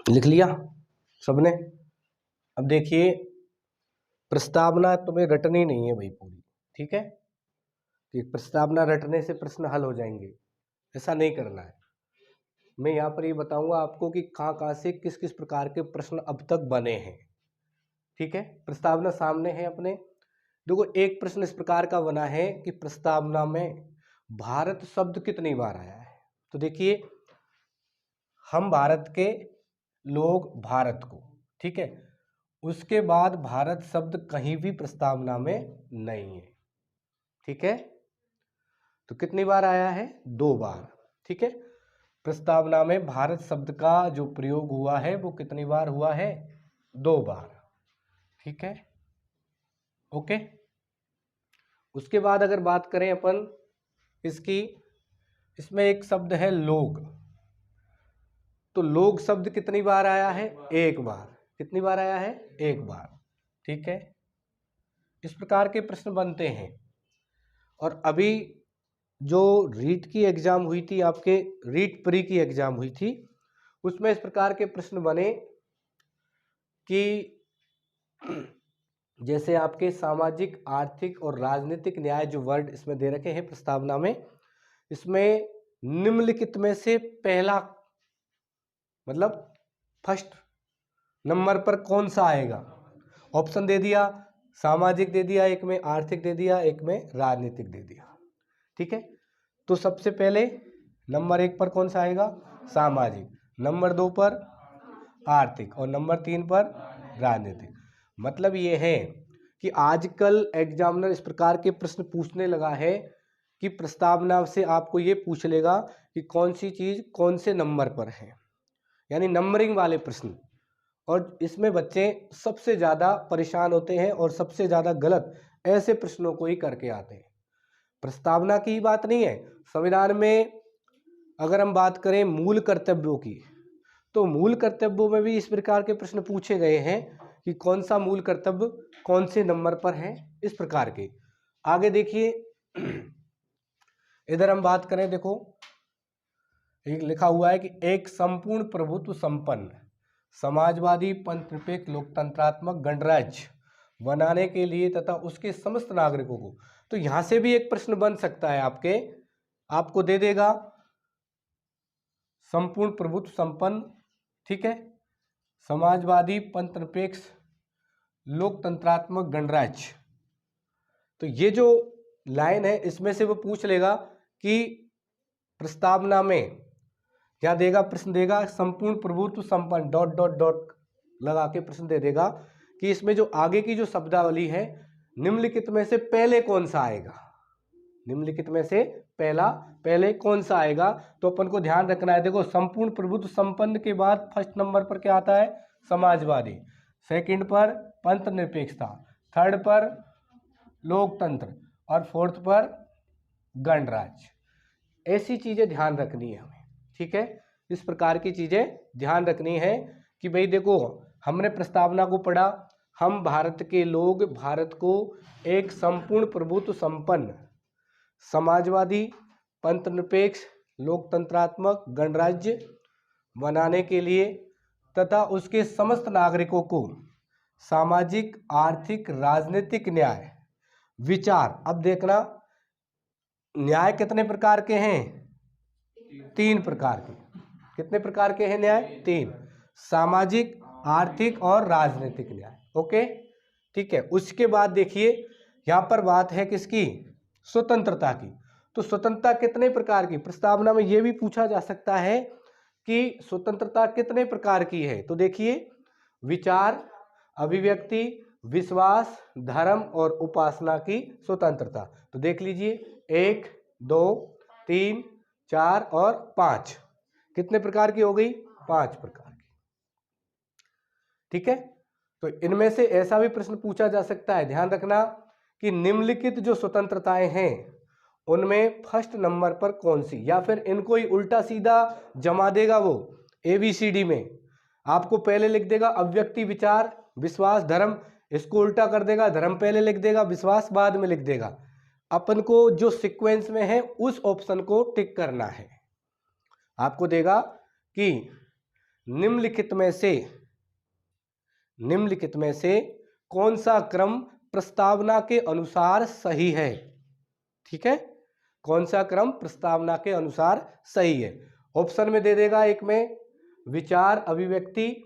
लिख लिया सबने। अब देखिए प्रस्तावना तुम्हें रटनी नहीं है भाई पूरी, ठीक है। तो प्रस्तावना रटने से प्रश्न हल हो जाएंगे, ऐसा नहीं करना है। मैं यहाँ पर ये बताऊंगा आपको कि कहाँ कहाँ से किस किस प्रकार के प्रश्न अब तक बने हैं, ठीक है। प्रस्तावना सामने है अपने। देखो एक प्रश्न इस प्रकार का बना है कि प्रस्तावना में भारत शब्द कितनी बार आया है। तो देखिए हम भारत के, लोग भारत को, ठीक है। उसके बाद भारत शब्द कहीं भी प्रस्तावना में नहीं है, ठीक है। तो कितनी बार आया है? 2 बार, ठीक है। प्रस्तावना में भारत शब्द का जो प्रयोग हुआ है वो कितनी बार हुआ है? 2 बार, ठीक है, ओके। उसके बाद अगर बात करें अपन इसकी, इसमें एक शब्द है लोग। तो लोग शब्द कितनी बार आया है? 1 बार। कितनी बार आया है? 1 बार, ठीक है। इस प्रकार के प्रश्न बनते हैं। और अभी जो रीट की एग्जाम हुई थी आपके, रीट प्री की एग्जाम हुई थी, उसमें इस प्रकार के प्रश्न बने कि जैसे आपके सामाजिक, आर्थिक और राजनीतिक न्याय जो वर्ड इसमें दे रखे हैं प्रस्तावना में, इसमें निम्नलिखित में से पहला मतलब फर्स्ट नंबर पर कौन सा आएगा? ऑप्शन दे दिया, सामाजिक दे दिया एक में, आर्थिक दे दिया एक में, राजनीतिक दे दिया, ठीक है। तो सबसे पहले नंबर 1 पर कौन सा आएगा? सामाजिक, नंबर 2 पर आर्थिक और नंबर 3 पर राजनीतिक। मतलब ये है कि आजकल एग्जामिनर इस प्रकार के प्रश्न पूछने लगा है कि प्रस्तावना से आपको ये पूछ लेगा कि कौन सी चीज़ कौन से नंबर पर है, यानी नंबरिंग वाले प्रश्न। और इसमें बच्चे सबसे ज़्यादा परेशान होते हैं और सबसे ज़्यादा गलत ऐसे प्रश्नों को ही करके आते हैं। प्रस्तावना की बात नहीं है, संविधान में अगर हम बात करें मूल कर्तव्यों की, तो मूल कर्तव्यों में भी इस प्रकार के प्रश्न पूछे गए हैं कि कौन सा मूल कर्तव्य कौन से नंबर पर है, इस प्रकार के। आगे देखिए इधर हम बात करें, देखो एक लिखा हुआ है कि एक संपूर्ण प्रभुत्व संपन्न समाजवादी पंथनिरपेक्ष लोकतंत्रात्मक गणराज्य बनाने के लिए तथा उसके समस्त नागरिकों को। तो यहां से भी एक प्रश्न बन सकता है आपको दे देगा संपूर्ण प्रभुत्व संपन्न, ठीक है, समाजवादी पंथनिरपेक्ष लोकतंत्रात्मक गणराज्य। तो ये जो लाइन है इसमें से वो पूछ लेगा कि प्रस्तावना में क्या देगा, प्रश्न देगा संपूर्ण प्रभुत्व संपन्न डॉट डॉट डॉट लगा के प्रश्न दे देगा कि इसमें जो आगे की जो शब्दावली है निम्नलिखित में से पहले कौन सा आएगा, निम्नलिखित में से पहले कौन सा आएगा। तो अपन को ध्यान रखना है, देखो संपूर्ण प्रभुत्व संपन्न के बाद फर्स्ट नंबर पर क्या आता है? समाजवादी, सेकंड पर पंथ निरपेक्षता, थर्ड पर लोकतंत्र और फोर्थ पर गणराज्य। ऐसी चीजें ध्यान रखनी है हमें, ठीक है। इस प्रकार की चीजें ध्यान रखनी है कि भाई देखो हमने प्रस्तावना को पढ़ा, हम भारत के लोग भारत को एक संपूर्ण प्रभुत्व संपन्न समाजवादी पंथनिरपेक्ष लोकतंत्रात्मक गणराज्य बनाने के लिए तथा उसके समस्त नागरिकों को सामाजिक, आर्थिक, राजनीतिक न्याय, विचार। अब देखना न्याय कितने प्रकार के हैं? 3 प्रकार के। कितने प्रकार के हैं न्याय? 3, सामाजिक, आर्थिक और राजनीतिक न्याय, ओके, ठीक है। उसके बाद देखिए यहाँ पर बात है किसकी? स्वतंत्रता की। तो स्वतंत्रता कितने प्रकार की? प्रस्तावना में यह भी पूछा जा सकता है कि स्वतंत्रता कितने प्रकार की है। तो देखिए विचार, अभिव्यक्ति, विश्वास, धर्म और उपासना की स्वतंत्रता। तो देख लीजिए 1, 2, 3, 4 और 5 कितने प्रकार की हो गई? 5 प्रकार की, ठीक है। तो इनमें से ऐसा भी प्रश्न पूछा जा सकता है, ध्यान रखना कि निम्नलिखित जो स्वतंत्रताएं हैं उनमें फर्स्ट नंबर पर कौन सी, या फिर इनको ही उल्टा सीधा जमा देगा वो ABCD में। आपको पहले लिख देगा अभिव्यक्ति, विचार, विश्वास, धर्म, इसको उल्टा कर देगा, धर्म पहले लिख देगा, विश्वास बाद में लिख देगा। अपन को जो सीक्वेंस में है उस ऑप्शन को टिक करना है। आपको देगा कि निम्नलिखित में से कौन सा क्रम प्रस्तावना के अनुसार सही है? ठीक है, कौन सा क्रम प्रस्तावना के अनुसार सही है? ऑप्शन में दे देगा, एक में विचार, अभिव्यक्ति,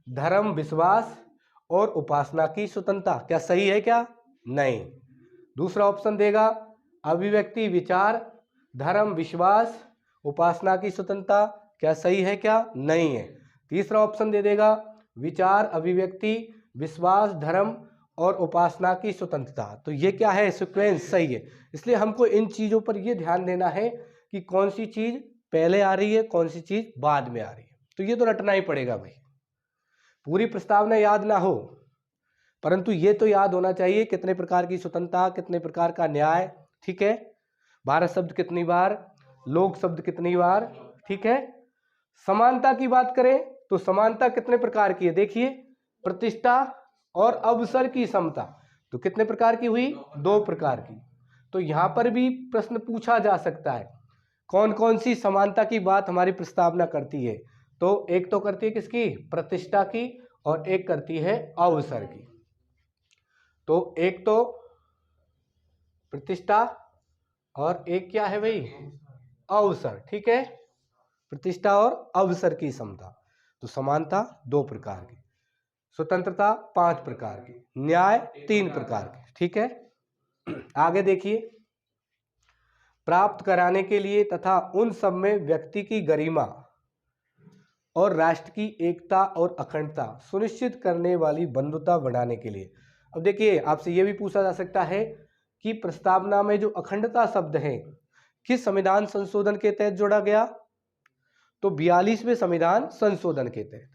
धर्म, विश्वास और उपासना की स्वतंत्रता। क्या सही है क्या? नहीं। दूसरा ऑप्शन देगा अभिव्यक्ति, विचार, धर्म, विश्वास, उपासना की स्वतंत्रता। क्या सही है क्या? नहीं है। तीसरा ऑप्शन दे देगा विचार, अभिव्यक्ति, विश्वास, धर्म और उपासना की स्वतंत्रता। तो ये क्या है? सीक्वेंस सही है। इसलिए हमको इन चीज़ों पर ये ध्यान देना है कि कौन सी चीज़ पहले आ रही है, कौन सी चीज़ बाद में आ रही है। तो ये तो रटना ही पड़ेगा भाई। पूरी प्रस्तावना याद ना हो, परंतु ये तो याद होना चाहिए कितने प्रकार की स्वतंत्रता, कितने प्रकार का न्याय। ठीक है, भारत शब्द कितनी बार, लोक शब्द कितनी बार। ठीक है, समानता की बात करें तो समानता कितने प्रकार की है? देखिए, प्रतिष्ठा और अवसर की समता। तो कितने प्रकार की हुई? 2 प्रकार की। तो यहां पर भी प्रश्न पूछा जा सकता है कौन कौन सी समानता की बात हमारी प्रस्तावना करती है। तो एक तो करती है किसकी? प्रतिष्ठा की, और एक करती है अवसर की। तो एक तो प्रतिष्ठा और एक क्या है भाई? अवसर। ठीक है, प्रतिष्ठा और अवसर की समता। तो समानता 2 प्रकार की, स्वतंत्रता 5 प्रकार की, न्याय 3 प्रकार के। ठीक है, आगे देखिए, प्राप्त कराने के लिए तथा उन सब में व्यक्ति की गरिमा और राष्ट्र की एकता और अखंडता सुनिश्चित करने वाली बंधुता बढ़ाने के लिए। अब देखिए, आपसे यह भी पूछा जा सकता है कि प्रस्तावना में जो अखंडता शब्द है किस संविधान संशोधन के तहत जोड़ा गया? तो 42वें संविधान संशोधन के तहत।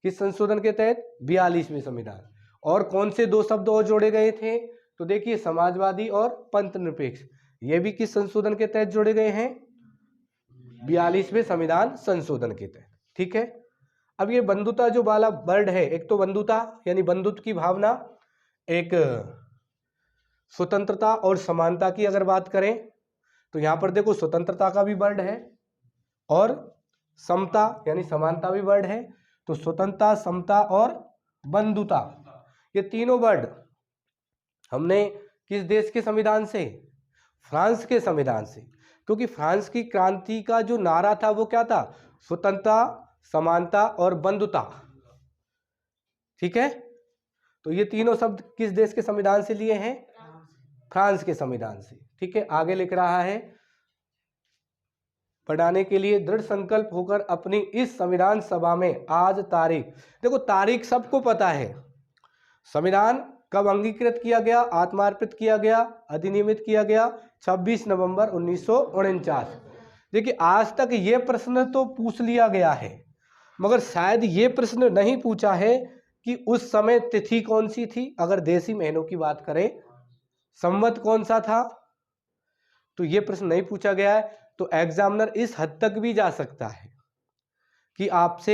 किस संशोधन के तहत? 42वें संविधान। और कौन से 2 शब्द और जोड़े गए थे? तो देखिए, समाजवादी और पंथ निरपेक्ष। ये भी किस संशोधन के तहत जोड़े गए हैं? 42वें संविधान संशोधन के तहत। ठीक है, अब ये बंधुता जो वाला वर्ड है, एक तो बंधुता यानी बंधुत्व की भावना, एक स्वतंत्रता और समानता की अगर बात करें तो यहां पर देखो स्वतंत्रता का भी वर्ड है और समता यानी समानता भी वर्ड है। तो स्वतंत्रता, समता और बंधुता, ये तीनों वर्ड हमने किस देश के संविधान से? फ्रांस के संविधान से। क्योंकि फ्रांस की क्रांति का जो नारा था वो क्या था? स्वतंत्रता, समानता और बंधुता। ठीक है, तो ये तीनों शब्द किस देश के संविधान से लिए हैं? फ्रांस के संविधान से। ठीक है, आगे लिख रहा है, बढ़ाने के लिए दृढ़ संकल्प होकर अपनी इस संविधान सभा में आज तारीख, देखो तारीख सबको पता है, संविधान कब अंगीकृत किया गया, आत्मार्पित किया गया, अधिनियमित किया गया? 26 नवंबर 1949। देखिए, आज तक ये प्रश्न तो पूछ लिया गया है, मगर शायद ये प्रश्न नहीं पूछा है कि उस समय तिथि कौन सी थी। अगर देसी महीनों की बात करें, संवत कौन सा था, तो ये प्रश्न नहीं पूछा गया है। तो एग्जामिनर इस हद तक भी जा सकता है कि आपसे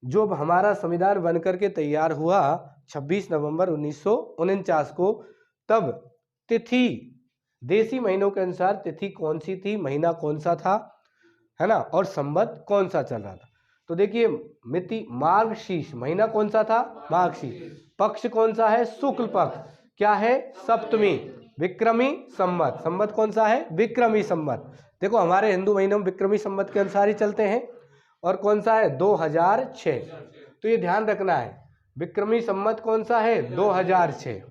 जो हमारा संविधान बनकर के तैयार हुआ 26 नवंबर 1949 को, तब तिथि देसी महीनों के अनुसार तिथि कौन सी थी, महीना कौन सा था, है ना, और संवत कौन सा चल रहा था। तो देखिए, मिति मार्गशीर्ष, महीना कौन सा था? मार्गशीर्ष। पक्ष कौन सा है? शुक्ल पक्ष। क्या है? सप्तमी। विक्रमी संवत, संवत कौन सा है? विक्रमी संवत। देखो, हमारे हिंदू महीनों में विक्रमी संवत के अनुसार ही चलते हैं। और कौन सा है? 2006। तो ये ध्यान रखना है, विक्रमी संवत कौन सा है? 2006।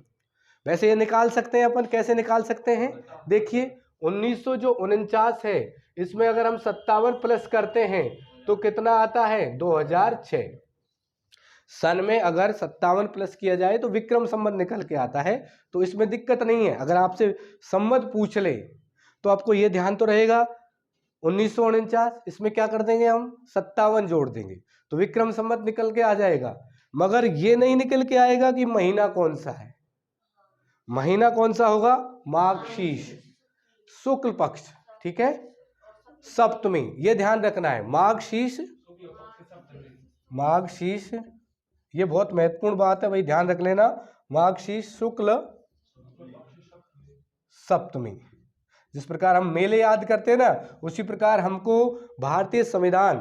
वैसे ये निकाल सकते हैं अपन, कैसे निकाल सकते हैं? देखिए, 1949 है, इसमें अगर हम 57 प्लस करते हैं तो कितना आता है? 2006। सन में अगर 57 प्लस किया जाए तो विक्रम संवत निकल के आता है। तो इसमें दिक्कत नहीं है। अगर आपसे संवत पूछ ले तो आपको ये ध्यान तो रहेगा 1949, इसमें क्या कर देंगे हम? 57 जोड़ देंगे तो विक्रम संवत निकल के आ जाएगा। मगर ये नहीं निकल के आएगा कि महीना कौन सा है। महीना कौन सा होगा? मार्गशीर्ष, शुक्ल पक्ष। ठीक है, सप्तमी, ये ध्यान रखना है। मार्गशीर्ष, मार्गशीर्ष, ये बहुत महत्वपूर्ण बात है भाई, ध्यान रख लेना। मार्गशीर्ष शुक्ल सप्तमी। जिस प्रकार हम मेले याद करते हैं ना, उसी प्रकार हमको भारतीय संविधान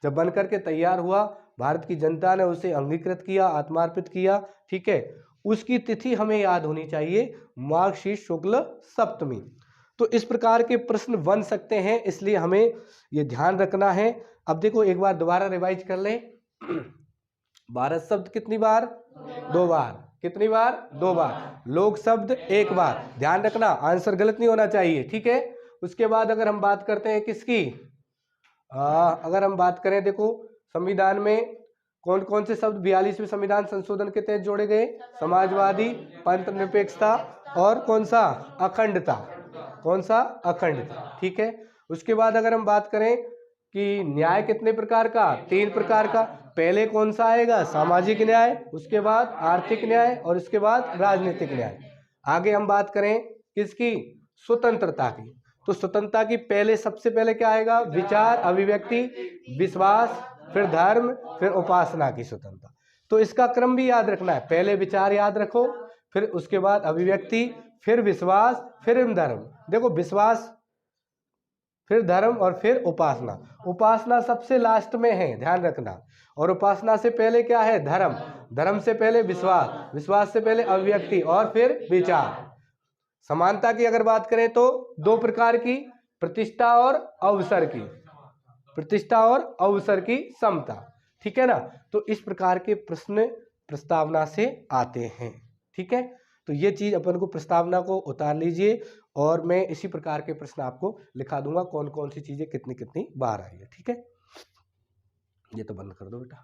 जब बन करके तैयार हुआ, भारत की जनता ने उसे अंगीकृत किया, आत्मार्पित किया, ठीक है, उसकी तिथि हमें याद होनी चाहिए, मार्गशीर्ष शुक्ल सप्तमी। तो इस प्रकार के प्रश्न बन सकते हैं, इसलिए हमें ये ध्यान रखना है। अब देखो एक बार दोबारा रिवाइज कर लें। भारत शब्द कितनी बार? 2 बार। कितनी बार? 2 बार। लोक शब्द 1 बार। ध्यान रखना, आंसर गलत नहीं होना चाहिए, ठीक है। उसके बाद अगर हम बात करते हैं किसकी, अगर हम बात करें, देखो संविधान में कौन कौन से शब्द 42वें संविधान संशोधन के तहत जोड़े गए? समाजवादी, पंथ निरपेक्षता और कौन सा? अखंडता। कौन सा? अखंडता, ठीक है। उसके बाद अगर हम बात करें कि न्याय कितने प्रकार का? 3 प्रकार का। पहले कौन सा आएगा? सामाजिक न्याय, उसके बाद आर्थिक न्याय और उसके बाद राजनीतिक न्याय। आगे हम बात करें किसकी? स्वतंत्रता की। तो स्वतंत्रता की पहले सबसे पहले क्या आएगा? विचार, अभिव्यक्ति, विश्वास, फिर धर्म, फिर उपासना की स्वतंत्रता। तो इसका क्रम भी याद रखना है, पहले विचार याद रखो, फिर उसके बाद अभिव्यक्ति, फिर विश्वास, फिर धर्म। देखो विश्वास, फिर धर्म और फिर उपासना। उपासना सबसे लास्ट में है, ध्यान रखना। और उपासना से पहले क्या है? धर्म। धर्म से पहले विश्वास, विश्वास से पहले अभिव्यक्ति और फिर विचार। समानता की अगर बात करें तो 2 प्रकार की, प्रतिष्ठा और अवसर की। प्रतिष्ठा और अवसर की समता, ठीक है ना। तो इस प्रकार के प्रश्न प्रस्तावना से आते हैं, ठीक है। तो ये चीज अपन को प्रस्तावना को उतार लीजिए और मैं इसी प्रकार के प्रश्न आपको लिखा दूंगा, कौन कौन सी चीजें कितनी कितनी बार आई है, ठीक है। ये तो बंद कर दो बेटा।